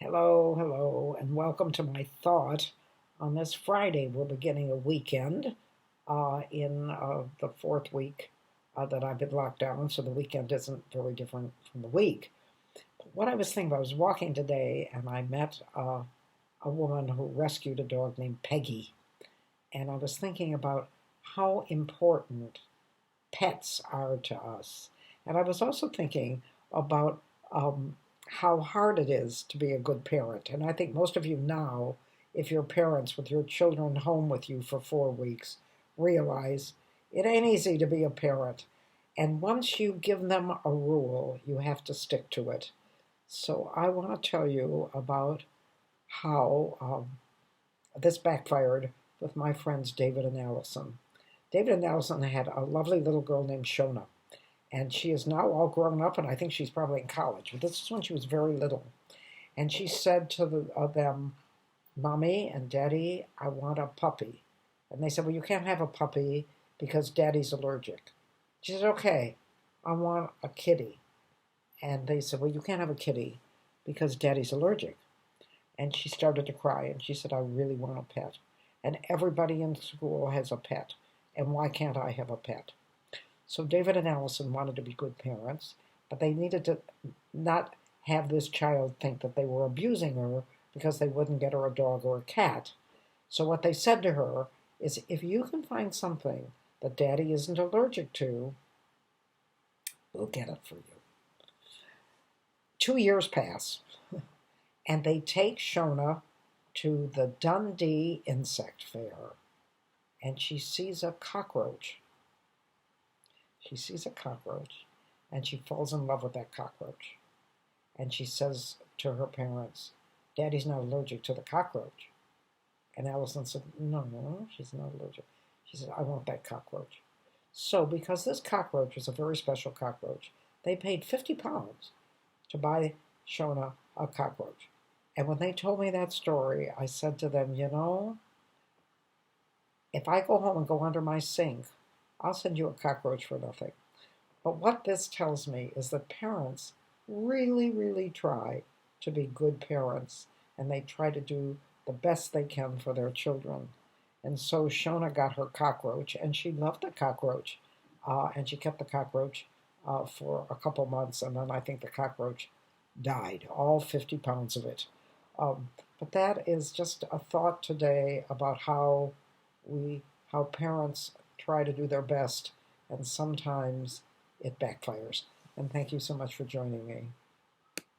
Hello, hello, and welcome to my thought on this Friday. We're beginning a weekend in the fourth week that I've been locked down, so the weekend isn't very different from the week. But what I was thinking, I was walking today and I met a woman who rescued a dog named Peggy, and I was thinking about how important pets are to us. And I was also thinking about how hard it is to be a good parent. And I think most of you now, if you're parents with your children home with you for 4 weeks, realize it ain't easy to be a parent. And once you give them a rule, you have to stick to it. So I want to tell you about how this backfired with my friends David and Allison. David and Allison had a lovely little girl named Shona, and she is now all grown up, and I think she's probably in college. But this is when she was very little. And she said to them, Mommy and Daddy, I want a puppy. And they said, Well, you can't have a puppy because Daddy's allergic. She said, Okay, I want a kitty. And they said, Well, you can't have a kitty because Daddy's allergic. And she started to cry, and she said, I really want a pet. And everybody in school has a pet. And why can't I have a pet? So David and Allison wanted to be good parents, but they needed to not have this child think that they were abusing her because they wouldn't get her a dog or a cat. So what they said to her is, if you can find something that Daddy isn't allergic to, we'll get it for you. 2 years pass, and they take Shona to the Dundee Insect Fair, and she sees a cockroach. She sees a cockroach, and she falls in love with that cockroach. And she says to her parents, Daddy's not allergic to the cockroach. And Allison said, No, she's not allergic. She said, I want that cockroach. So, because this cockroach was a very special cockroach, they paid £50 to buy Shona a cockroach. And when they told me that story, I said to them, if I go home and go under my sink, I'll send you a cockroach for nothing. But what this tells me is that parents really, really try to be good parents, and they try to do the best they can for their children. And so Shona got her cockroach, and she loved the cockroach, and she kept the cockroach for a couple months, and then I think the cockroach died, all 50 pounds of it. Um, but that is just a thought today about how parents try to do their best, and sometimes it backfires. And thank you so much for joining me.